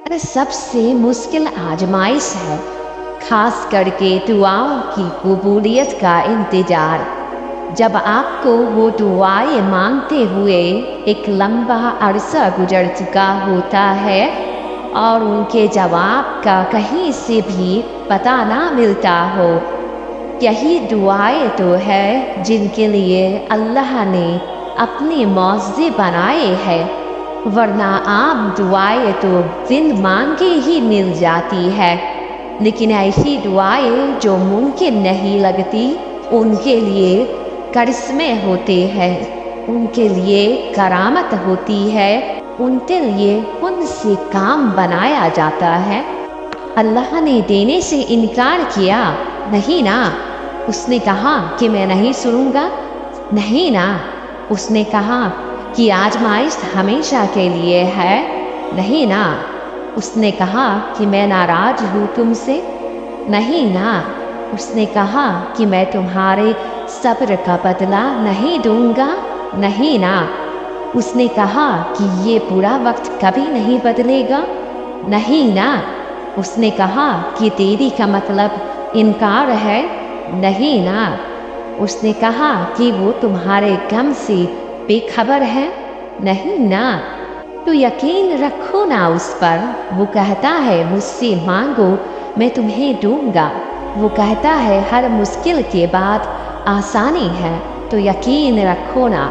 अरे सबसे मुश्किल आजमाइश है, खास करके दुआओं की कबूलियत का इंतज़ार। जब आपको वो दुआएं मांगते हुए एक लंबा अरसा गुजर चुका होता है और उनके जवाब का कहीं से भी पता ना मिलता हो। यही दुआएं तो है जिनके लिए अल्लाह ने अपने मौज़े बनाए हैं, वरना आम दुआएं तो बिन मांगे ही मिल जाती है। लेकिन ऐसी दुआएं जो मुमकिन नहीं लगती, उनके लिए करिश्मे होते हैं, उनके लिए करामत होती है, उनके लिए उनसे काम बनाया जाता है। अल्लाह ने देने से इनकार किया, नहीं ना। उसने कहा कि मैं नहीं सुनूंगा, नहीं ना। उसने कहा कि आजमाइश हमेशा के लिए है, नहीं ना। उसने कहा कि मैं नाराज हूँ तुमसे, नहीं ना। उसने कहा कि मैं तुम्हारे सब्र का बदला नहीं दूंगा, नहीं ना। उसने कहा कि ये बुरा वक्त कभी नहीं बदलेगा, नहीं ना। उसने कहा कि देरी का मतलब इनकार है, नहीं ना। उसने कहा कि वो तुम्हारे गम से बेखबर है, नहीं ना। तो यकीन रखो ना उस पर। वो कहता है मुझसे मांगो मैं तुम्हें दूंगा। वो कहता है हर मुश्किल के बाद आसानी है। तो यकीन रखो ना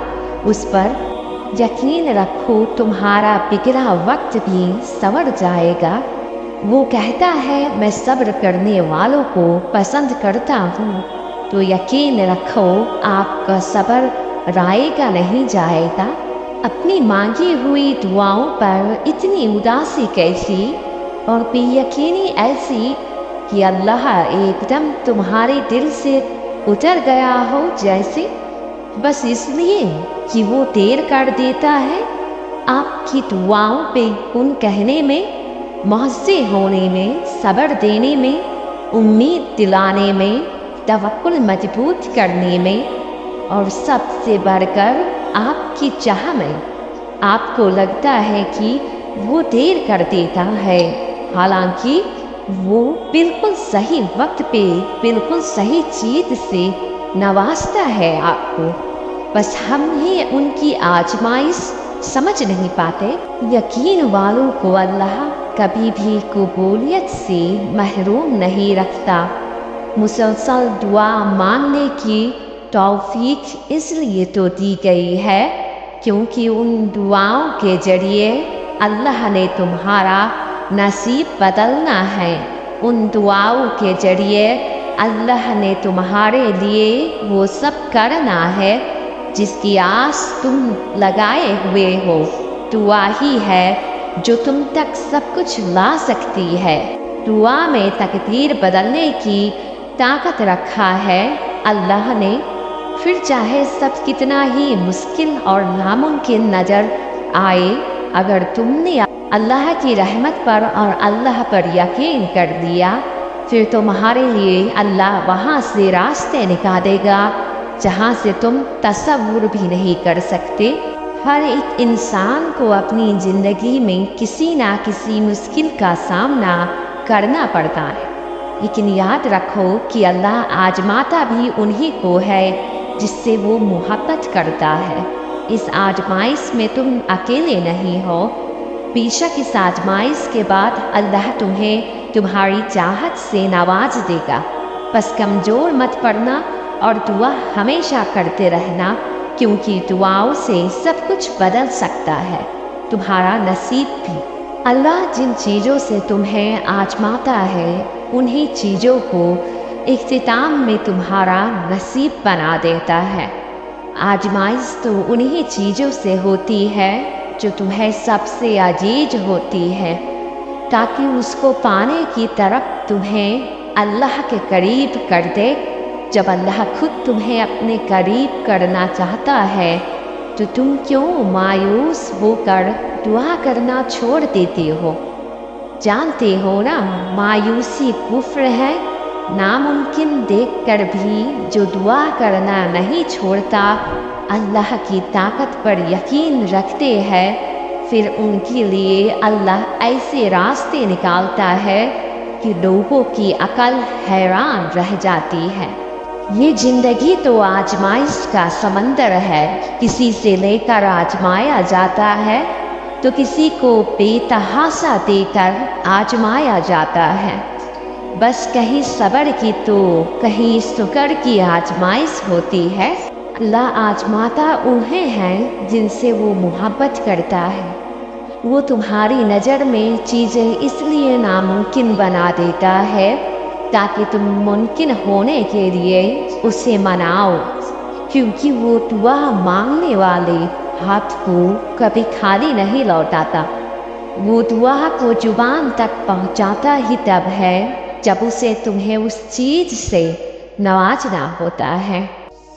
उस पर। यकीन रखो तुम्हारा बिगड़ा वक्त भी संवर जाएगा। वो कहता है मैं सब्र करने वालों को पसंद करता हूँ। तो यकीन रखो आपका सब्र रायगा नहीं जाएगा। अपनी मांगी हुई दुआओं पर इतनी उदासी कैसी, और बेयकीनी ऐसी कि अल्लाह एकदम तुम्हारे दिल से उतर गया हो जैसे, बस इसलिए कि वो देर कर देता है आपकी दुआओं पे उन कहने में, मुआज़्ज़े होने में, सब्र देने में, उम्मीद दिलाने में, तवक्कुल मजबूत करने में, और सबसे बढ़कर आपकी चाह में। आपको लगता है कि वो देर कर देता है, हालांकि वो बिल्कुल सही वक्त पे बिल्कुल सही चीज से नवाजता है आपको। बस हम ही उनकी आजमाइश समझ नहीं पाते। यकीन वालों को अल्लाह कभी भी कबूलियत से महरूम नहीं रखता। मुसलसल दुआ मांगने की तौफीक इसलिए तो दी गई है क्योंकि उन दुआओं के जरिए अल्लाह ने तुम्हारा नसीब बदलना है। उन दुआओं के जरिए अल्लाह ने तुम्हारे लिए वो सब करना है जिसकी आस तुम लगाए हुए हो। दुआ ही है जो तुम तक सब कुछ ला सकती है। दुआ में तकदीर बदलने की ताकत रखा है अल्लाह ने। फिर चाहे सब कितना ही मुश्किल और नामुमकिन नज़र आए, अगर तुमने अल्लाह की रहमत पर और अल्लाह पर यकीन कर दिया, फिर तुम्हारे लिए अल्लाह वहाँ से रास्ते निकालेगा जहाँ से तुम तसव्वुर भी नहीं कर सकते। हर एक इंसान को अपनी ज़िंदगी में किसी ना किसी मुश्किल का सामना करना पड़ता है, लेकिन याद रखो कि अल्लाह आजमाता भी उन्हीं को है जिससे वो मोहब्बत करता है। इस आजमाइश में तुम अकेले नहीं हो। बेशक इस आजमाइश के बाद अल्लाह तुम्हें तुम्हारी चाहत से नवाज देगा। बस कमज़ोर मत पड़ना और दुआ हमेशा करते रहना, क्योंकि दुआओं से सब कुछ बदल सकता है, तुम्हारा नसीब भी। अल्लाह जिन चीज़ों से तुम्हें आजमाता है उन्हीं चीज़ों को इख्तिताम में तुम्हारा नसीब बना देता है। आजमाइश तो उन्हीं चीज़ों से होती है जो तुम्हें सबसे अजीज होती है, ताकि उसको पाने की तरफ तुम्हें अल्लाह के करीब कर दे। जब अल्लाह खुद तुम्हें अपने करीब करना चाहता है तो तुम क्यों मायूस होकर दुआ करना छोड़ देते हो? जानते हो ना, मायूसी कुफ्र है। नामुमकिन देखकर भी जो दुआ करना नहीं छोड़ता, अल्लाह की ताकत पर यकीन रखते हैं, پھر ان کے لیے اللہ ایسے راستے نکالتا ہے کہ لوگوں کی عقل حیران رہ جاتی ہے۔ یہ زندگی تو آزمائش کا سمندر ہے، کسی سے لے کر آزمایا جاتا ہے تو کسی کو بے تحاشا دے کر آزمایا جاتا ہے۔ بس کہیں صبر کی تو کہیں شکر کی آزمائش ہوتی ہے۔ اللہ آزماتا انہیں ہے جن سے وہ محبت کرتا ہے۔ وہ تمہاری نظر میں چیزیں اس لیے ناممکن بنا دیتا ہے تاکہ تم ممکن ہونے کے لیے اسے مناؤ، کیونکہ وہ دعا مانگنے والے ہاتھ کو کبھی خالی نہیں لوٹاتا۔ وہ دعا کو زبان تک پہنچاتا ہی تب ہے جب اسے تمہیں اس چیز سے نوازنا ہوتا ہے۔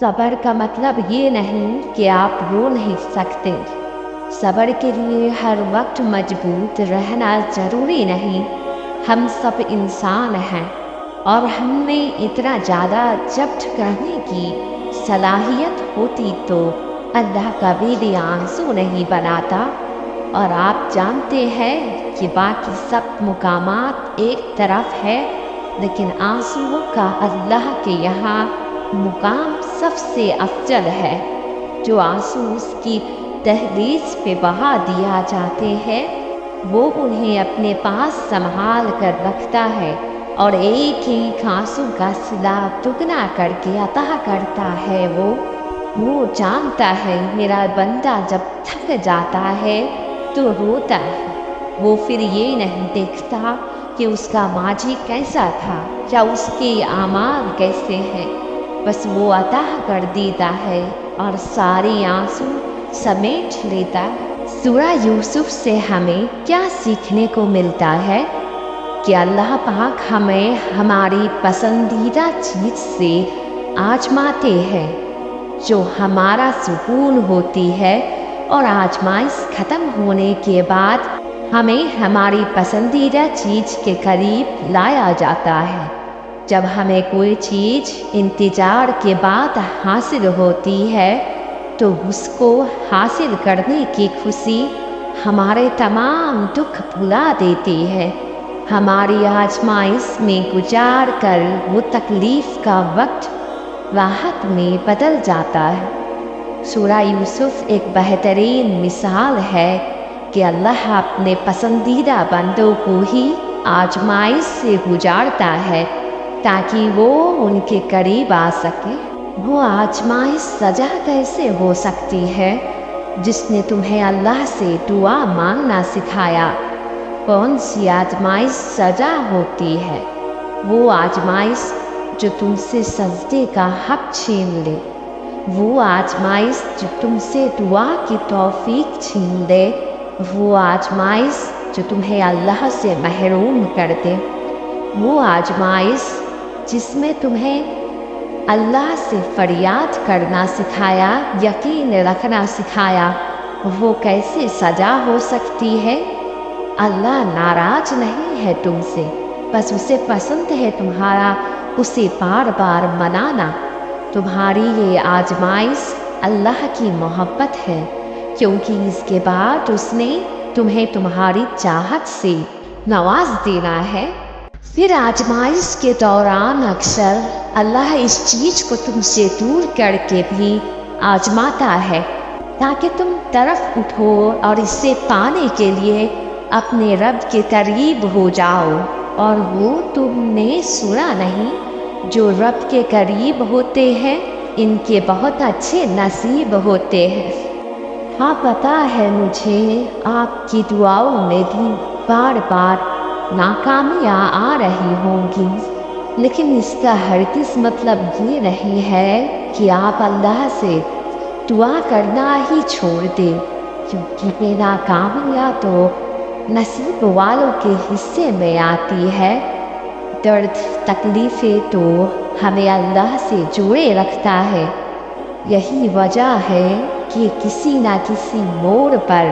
صبر کا مطلب یہ نہیں کہ آپ رو نہیں سکتے۔ صبر کے لیے ہر وقت مضبوط رہنا ضروری نہیں۔ ہم سب انسان ہیں اور ہم میں اتنا زیادہ ضبط کرنے کی صلاحیت ہوتی تو اللہ کبھی بھی آنسو نہیں بناتا۔ اور آپ جانتے ہیں کہ باقی سب مقامات ایک طرف ہے، لیکن آنسو کا اللہ کے یہاں مقام سب سے افضل ہے۔ جو آنسو اس کی دہلیز پہ بہا دیا جاتے ہیں وہ انہیں اپنے پاس سنبھال کر رکھتا ہے اور ایک ایک آنسو کا صلہ دگنا کر کے عطا کرتا ہے۔ وہ جانتا ہے میرا بندہ جب تھک جاتا ہے تو روتا ہے۔ وہ پھر یہ نہیں دیکھتا کہ اس کا ماضی کیسا تھا یا اس کے اعمال کیسے ہیں، بس وہ عطا کر دیتا ہے اور ساری آنسو سمیٹ لیتا ہے۔ سورہ یوسف سے ہمیں کیا سیکھنے کو ملتا ہے کہ اللہ پاک ہمیں ہماری پسندیدہ چیز سے آزماتے ہیں جو ہمارا سکون ہوتی ہے، اور آزمائش ختم ہونے کے بعد ہمیں ہماری پسندیدہ چیز کے قریب لایا جاتا ہے۔ جب ہمیں کوئی چیز انتظار کے بعد حاصل ہوتی ہے تو اس کو حاصل کرنے کی خوشی ہمارے تمام دکھ بھلا دیتی ہے۔ ہماری آزمائش میں گزار کر وہ تکلیف کا وقت راحت میں بدل جاتا ہے۔ سورہ یوسف ایک بہترین مثال ہے کہ اللہ اپنے پسندیدہ بندوں کو ہی آزمائش سے گزارتا ہے تاکہ وہ ان کے قریب آ سکے۔ وہ آزمائش سزا کیسے ہو سکتی ہے جس نے تمہیں اللہ سے دعا مانگنا سکھایا؟ کون سی آزمائش سزا ہوتی ہے؟ وہ آزمائش جو تم سے سجدے کا حق چھین لے، وہ آزمائش جو تم سے دعا کی توفیق چھین لے، وہ آزمائش جو تمہیں اللہ سے محروم کر دے، وہ آزمائش جس میں تمہیں اللہ سے فریاد کرنا سکھایا، یقین رکھنا سکھایا، وہ کیسے سزا ہو سکتی ہے؟ اللہ ناراض نہیں ہے تم سے، بس اسے پسند ہے تمہارا اسے بار بار منانا۔ تمہاری یہ آزمائش اللہ کی محبت ہے، کیونکہ اس کے بعد اس نے تمہیں تمہاری چاہت سے نواز دینا ہے۔ پھر آزمائش کے دوران اکثر اللہ اس چیز کو تم سے دور کر کے بھی آزماتا ہے تاکہ تم طرف اٹھو اور اسے پانے کے لیے اپنے رب کے قریب ہو جاؤ۔ اور وہ تم نے سنا نہیں، جو رب کے قریب ہوتے ہیں ان کے بہت اچھے نصیب ہوتے ہیں۔ ہاں پتہ ہے مجھے آپ کی دعاؤں میں بھی بار بار ناکامیاں آ رہی ہوں گی، لیکن اس کا ہرگز مطلب یہ نہیں ہے کہ آپ اللہ سے دعا کرنا ہی چھوڑ دیں، کیونکہ یہ ناکامیاں تو نصیب والوں کے حصے میں آتی ہے۔ درد تکلیفیں تو ہمیں اللہ سے جوڑے رکھتا ہے۔ یہی وجہ ہے کہ کسی نہ کسی موڑ پر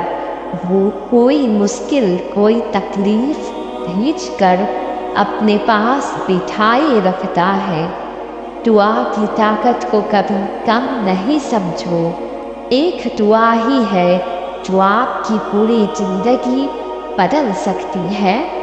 وہ کوئی مشکل، کوئی تکلیف بھیج کر اپنے پاس بٹھائے رکھتا ہے۔ دعا کی طاقت کو کبھی کم نہیں سمجھو۔ ایک دعا ہی ہے جو آپ کی پوری زندگی بدل سکتی ہے۔